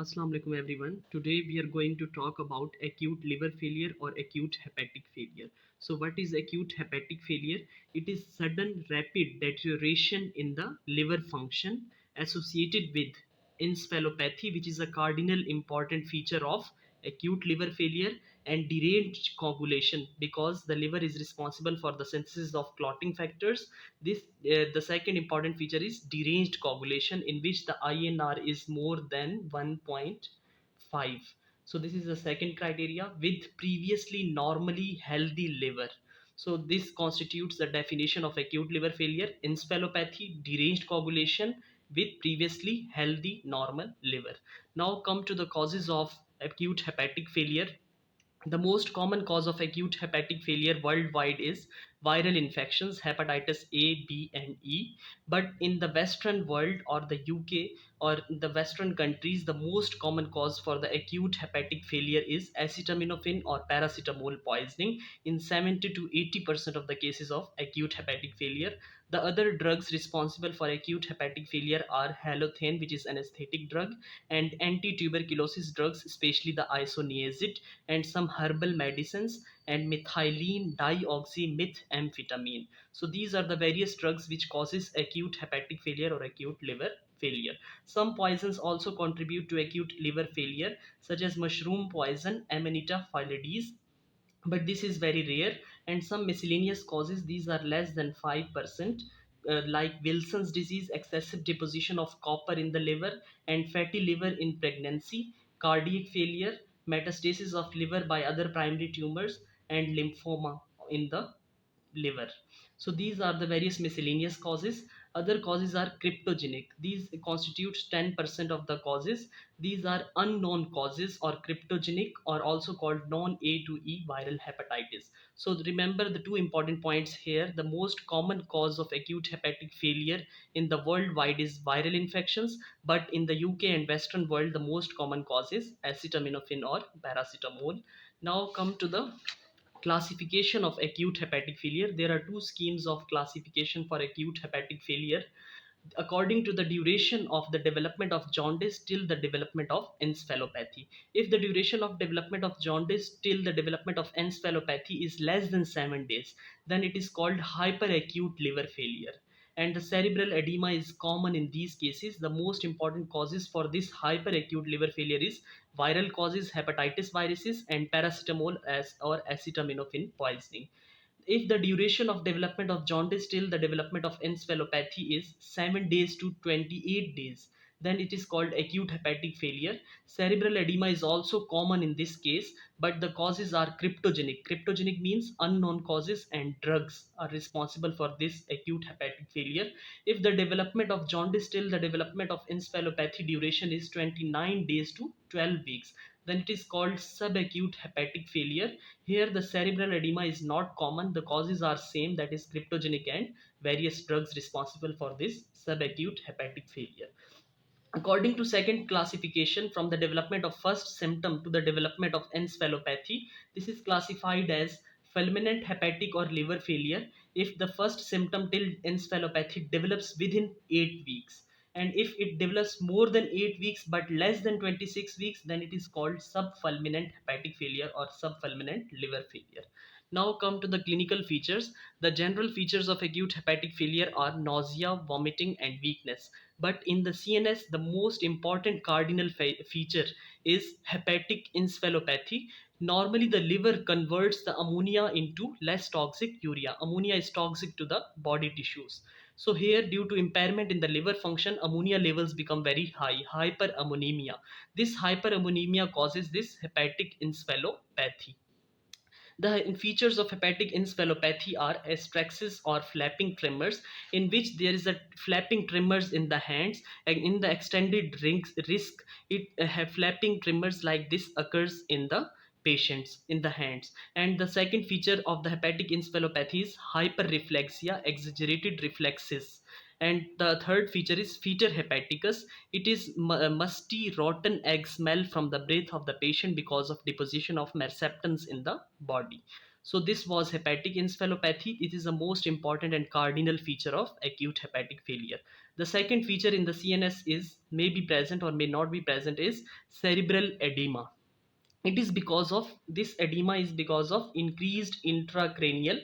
Assalamu alaikum everyone. Today we are going to talk about acute liver failure or acute hepatic failure. So what is acute hepatic failure? It is sudden rapid deterioration in the liver function associated with encephalopathy, which is a cardinal important feature of acute liver failure, and deranged coagulation because the liver is responsible for the synthesis of clotting factors. The second important feature is deranged coagulation in which the INR is more than 1.5. So this is the second criteria with previously normally healthy liver. So this constitutes the definition of acute liver failure: encephalopathy, deranged coagulation with previously healthy normal liver. Now come to the causes of acute hepatic failure. The most common cause of acute hepatic failure worldwide is viral infections, hepatitis A, B, and E. But in the Western world or the UK or the Western countries, the most common cause for the acute hepatic failure is acetaminophen or paracetamol poisoning in 70 to 80% of the cases of acute hepatic failure. The other drugs responsible for acute hepatic failure are halothane, which is an anesthetic drug, and anti-tuberculosis drugs, especially the isoniazid, and some herbal medicines, and methylene dioxymethamphetamine. So these are the various drugs which causes acute hepatic failure or acute liver failure. Some poisons also contribute to acute liver failure, such as mushroom poison, Amanita phyllidis, but this is very rare. And some miscellaneous causes, these are less than 5%, like Wilson's disease, excessive deposition of copper in the liver, and fatty liver in pregnancy, cardiac failure, metastasis of liver by other primary tumors, and lymphoma in the liver. So these are the various miscellaneous causes. Other causes are cryptogenic. These constitutes 10% of the causes. These are unknown causes or cryptogenic, or also called non-A to E viral hepatitis. So remember the two important points here. The most common cause of acute hepatic failure in the worldwide is viral infections, but in the UK and Western world, the most common cause is acetaminophen or paracetamol. Now come to the classification of acute hepatic failure. There are two schemes of classification for acute hepatic failure according to the duration of the development of jaundice till the development of encephalopathy. If the duration of development of jaundice till the development of encephalopathy is less than 7 days, then it is called hyperacute liver failure. And the cerebral edema is common in these cases. The most important causes for this hyperacute liver failure is viral causes, hepatitis viruses, and paracetamol as or acetaminophen poisoning. If the duration of development of jaundice till the development of encephalopathy is 7 days to 28 days, then it is called acute hepatic failure. Cerebral edema is also common in this case, but the causes are cryptogenic. Cryptogenic means unknown causes, and drugs are responsible for this acute hepatic failure. If the development of jaundice till the development of encephalopathy duration is 29 days to 12 weeks, then it is called subacute hepatic failure. Here the cerebral edema is not common. The causes are same, that is cryptogenic, and various drugs responsible for this subacute hepatic failure. According to second classification, from the development of first symptom to the development of encephalopathy, this is classified as fulminant hepatic or liver failure if the first symptom till encephalopathy develops within 8 weeks. And if it develops more than 8 weeks but less than 26 weeks, then it is called subfulminant hepatic failure or subfulminant liver failure. Now come to the clinical features. The general features of acute hepatic failure are nausea, vomiting, and weakness. But in the CNS, the most important cardinal feature is hepatic encephalopathy. Normally, the liver converts the ammonia into less toxic urea. Ammonia is toxic to the body tissues. So here, due to impairment in the liver function, ammonia levels become very high, hyperammonemia. This hyperammonemia causes this hepatic encephalopathy. The features of hepatic encephalopathy are astraxis or flapping tremors, in which there is a flapping tremors in the hands, and in the extended risk, it have flapping tremors like this occurs in the patients in the hands. And the second feature of the hepatic encephalopathy is hyperreflexia, exaggerated reflexes. And the third feature is fetor hepaticus. It is musty, rotten egg smell from the breath of the patient because of deposition of merceptins in the body. So this was hepatic encephalopathy. It is the most important and cardinal feature of acute hepatic failure. The second feature in the CNS is may be present or may not be present is cerebral edema. It is because of this edema is because of increased intracranial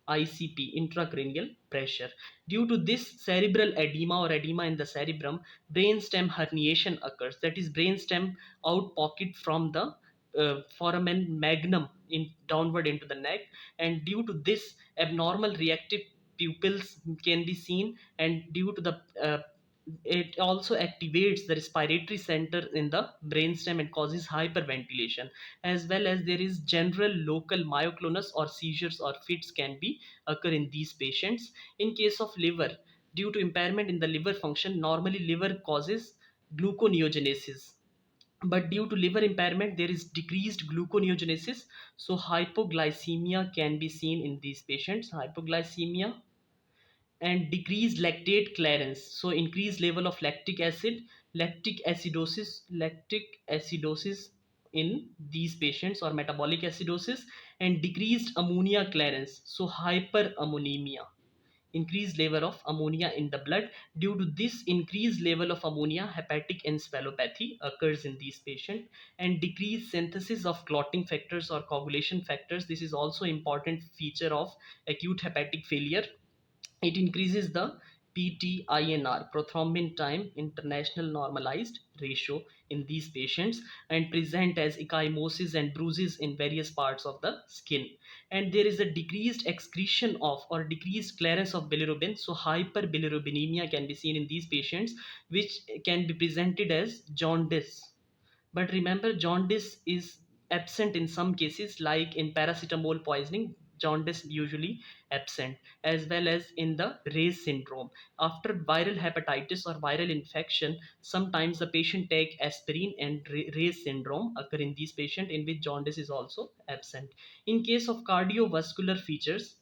ICP, intracranial pressure. Due to this cerebral edema or edema in the cerebrum, brainstem herniation occurs. That is, brainstem out pocket from the foramen magnum in downward into the neck, and due to this, abnormal reactive pupils can be seen, and due to the it also activates the respiratory center in the brainstem and causes hyperventilation, as well as there is general local myoclonus or seizures or fits can be occur in these patients. In case of liver, due to impairment in the liver function, normally liver causes gluconeogenesis, but due to liver impairment there is decreased gluconeogenesis, so hypoglycemia can be seen in these patients. Hypoglycemia and decreased lactate clearance, so increased level of lactic acid, lactic acidosis in these patients, or metabolic acidosis, and decreased ammonia clearance, so hyperammonemia, increased level of ammonia in the blood. Due to this increased level of ammonia, hepatic encephalopathy occurs in these patients. And decreased synthesis of clotting factors or coagulation factors, this is also important feature of acute hepatic failure. It increases the PTINR, prothrombin time international normalized ratio, in these patients, and present as ecchymosis and bruises in various parts of the skin. And there is a decreased excretion of or decreased clearance of bilirubin, so hyperbilirubinemia can be seen in these patients, which can be presented as jaundice. But remember, jaundice is absent in some cases, like in paracetamol poisoning, jaundice usually absent, as well as in the Ray's syndrome. After viral hepatitis or viral infection, sometimes the patient take aspirin, and Ray's syndrome occur in these patients, in which jaundice is also absent. In case of cardiovascular features,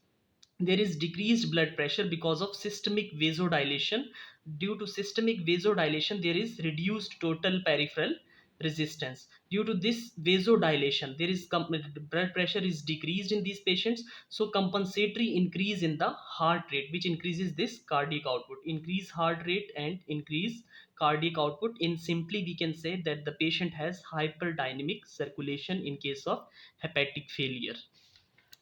there is decreased blood pressure because of systemic vasodilation. Due to systemic vasodilation, there is reduced total peripheral resistance. Due to this vasodilation, there is blood pressure is decreased in these patients, so compensatory increase in the heart rate, which increases this cardiac output. Increase heart rate and increase cardiac output, in simply we can say that the patient has hyperdynamic circulation in case of hepatic failure.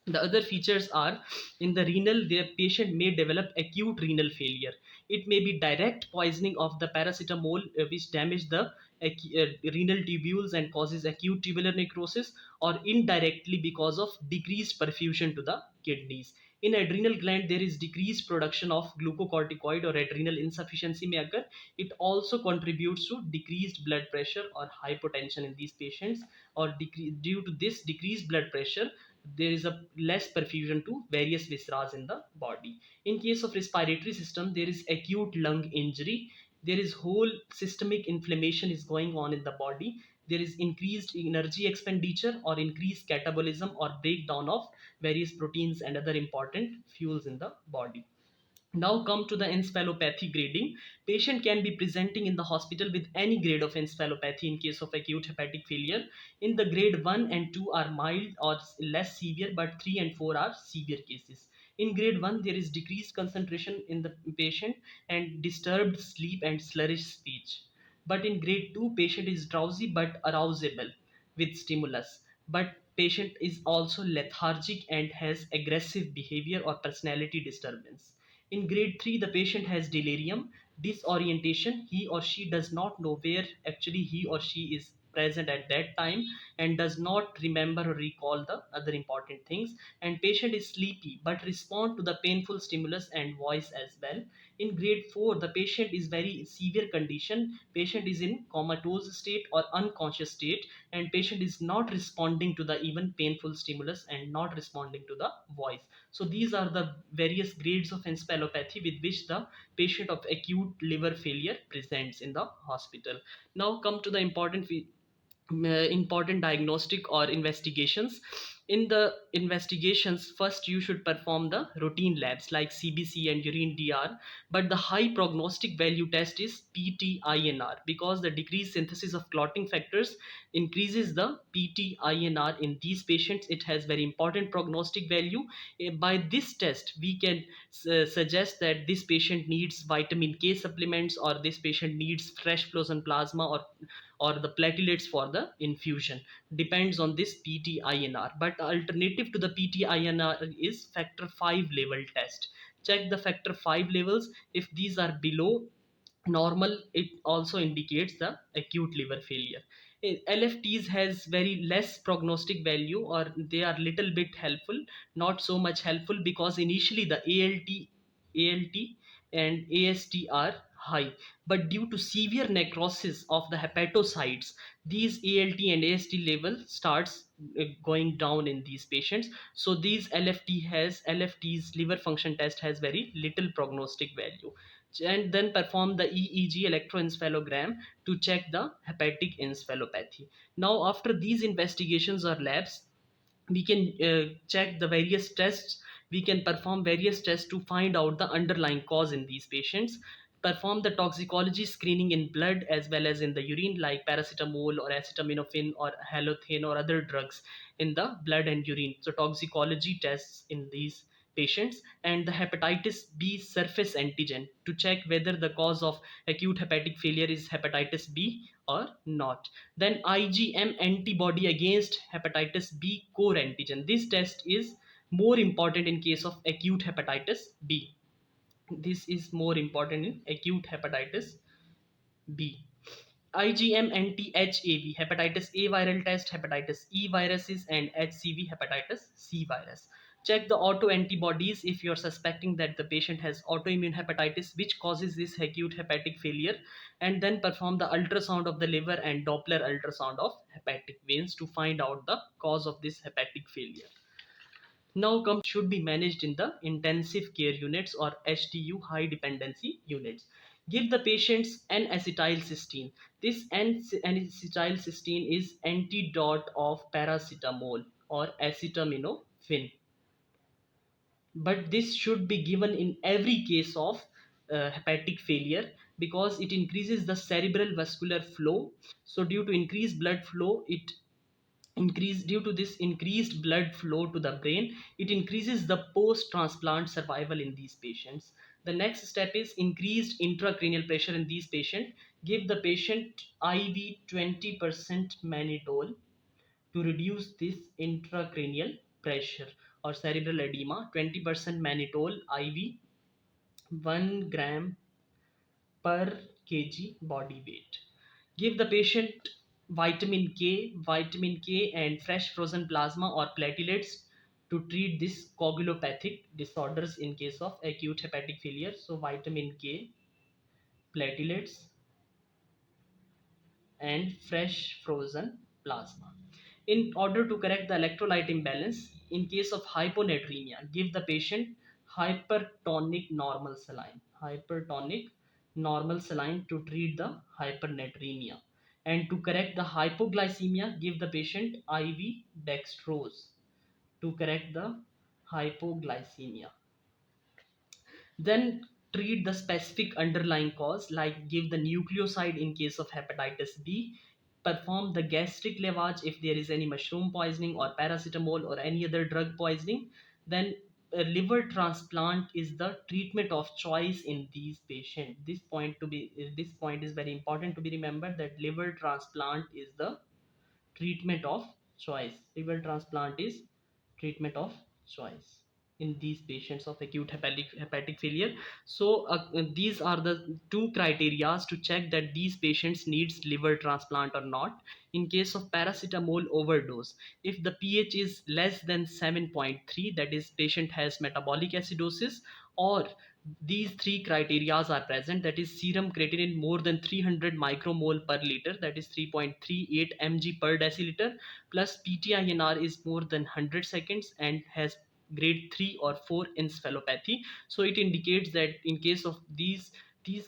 The other features are, in the renal, the patient may develop acute renal failure. It may be direct poisoning of the paracetamol, which damage the renal tubules and causes acute tubular necrosis, or indirectly because of decreased perfusion to the kidneys. In adrenal gland, there is decreased production of glucocorticoid, or adrenal insufficiency may occur. It also contributes to decreased blood pressure or hypotension in these patients, or due to this decreased blood pressure, there is a less perfusion to various viscera in the body. In case of respiratory system, there is acute lung injury. There is whole systemic inflammation is going on in the body. There is increased energy expenditure or increased catabolism or breakdown of various proteins and other important fuels in the body. Now come to the encephalopathy grading. Patient can be presenting in the hospital with any grade of encephalopathy in case of acute hepatic failure. In the grade 1 and 2 are mild or less severe, but 3 and 4 are severe cases. In grade 1, there is decreased concentration in the patient and disturbed sleep and sluggish speech. But in grade 2, patient is drowsy but arousable with stimulus. But patient is also lethargic and has aggressive behavior or personality disturbance. In grade 3, the patient has delirium, disorientation. He or she does not know where actually he or she is present at that time, and does not remember or recall the other important things. And patient is sleepy but respond to the painful stimulus and voice as well. In grade 4, the patient is very severe condition. Patient is in comatose state or unconscious state, and patient is not responding to the even painful stimulus and not responding to the voice. So these are the various grades of encephalopathy with which the patient of acute liver failure presents in the hospital. Now come to the important diagnostic or investigations. In the investigations, first you should perform the routine labs like CBC and urine DR, but the high prognostic value test is PT-INR, because the decreased synthesis of clotting factors increases the PT-INR in these patients. It has very important prognostic value. By this test we can suggest that this patient needs vitamin K supplements, or this patient needs fresh frozen plasma, or the platelets for the infusion. Depends on this PT-INR. But the alternative to the PT-INR is factor 5 level test. Check the factor 5 levels. If these are below normal, it also indicates the acute liver failure. LFTs has very less prognostic value, or they are little bit helpful, not so much helpful, because initially the ALT and AST are high, but due to severe necrosis of the hepatocytes, these ALT and AST level starts going down in these patients. So these LFTs liver function test has very little prognostic value. And then perform the EEG electroencephalogram to check the hepatic encephalopathy. Now after these investigations or labs, we can check the various tests. We can perform various tests to find out the underlying cause in these patients. Perform the toxicology screening in blood as well as in the urine, like paracetamol or acetaminophen or halothane or other drugs in the blood and urine. So toxicology tests in these patients. And the hepatitis B surface antigen to check whether the cause of acute hepatic failure is hepatitis B or not. Then IgM antibody against hepatitis B core antigen. This test is more important in case of acute hepatitis B. This is more important in acute hepatitis B. IgM anti-HAV, hepatitis A viral test, hepatitis E viruses, and HCV, hepatitis C virus. Check the autoantibodies if you're suspecting that the patient has autoimmune hepatitis, which causes this acute hepatic failure, and then perform the ultrasound of the liver and Doppler ultrasound of hepatic veins to find out the cause of this hepatic failure. Now come should be managed in the intensive care units or HDU, high dependency units. Give the patients N-acetylcysteine. This N-acetylcysteine is antidote of paracetamol or acetaminophen, but this should be given in every case of hepatic failure, because it increases the cerebral vascular flow. So due to increased blood flow, it increase due to this increased blood flow to the brain, it increases the post transplant survival in these patients. The next step is increased intracranial pressure in these patients. Give the patient IV 20% mannitol to reduce this intracranial pressure or cerebral edema. 20% mannitol IV, 1 gram per kg body weight. Give the patient vitamin K and fresh frozen plasma or platelets to treat this coagulopathic disorders in case of acute hepatic failure. So vitamin K, platelets, and fresh frozen plasma. In order to correct the electrolyte imbalance, in case of hyponatremia, give the patient hypertonic normal saline. Hypertonic normal saline to treat the hypernatremia. And to correct the hypoglycemia, give the patient IV dextrose to correct the hypoglycemia. Then treat the specific underlying cause, like give the nucleoside in case of hepatitis B, perform the gastric lavage if there is any mushroom poisoning or paracetamol or any other drug poisoning. Then liver transplant is the treatment of choice in these patients. This point is very important to be remembered, that liver transplant is the treatment of choice. Liver transplant is treatment of choice in these patients of acute hepatic failure. So these are the two criteria to check that these patients needs liver transplant or not. In case of paracetamol overdose, if the pH is less than 7.3, that is patient has metabolic acidosis, or these three criterias are present, that is serum creatinine more than 300 micromole per liter, that is 3.38 mg per deciliter, plus PTINR is more than 100 seconds and has grade 3 or 4 encephalopathy. So it indicates that in case of these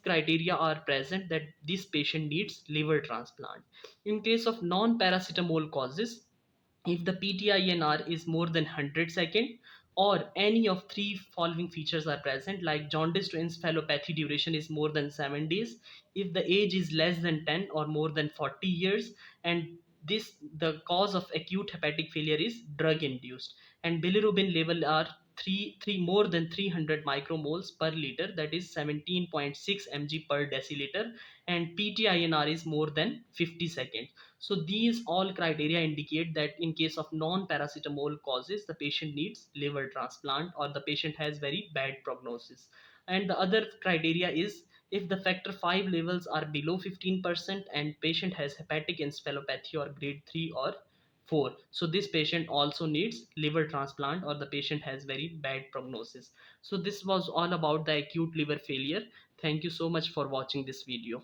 criteria are present, that this patient needs liver transplant. In case of non paracetamol causes, if the PTINR is more than 100 second, or any of three following features are present, like jaundice to encephalopathy duration is more than 7 days, if the age is less than 10 or more than 40 years, and this the cause of acute hepatic failure is drug induced, and bilirubin level are three more than 300 micromoles per liter, that is 17.6 mg per deciliter, and PTINR is more than 50 seconds. So these all criteria indicate that in case of non-paracetamol causes, the patient needs liver transplant or the patient has very bad prognosis. And the other criteria is if the factor 5 levels are below 15% and patient has hepatic encephalopathy or grade 3 or 4. So this patient also needs liver transplant or the patient has very bad prognosis. So this was all about the acute liver failure. Thank you so much for watching this video.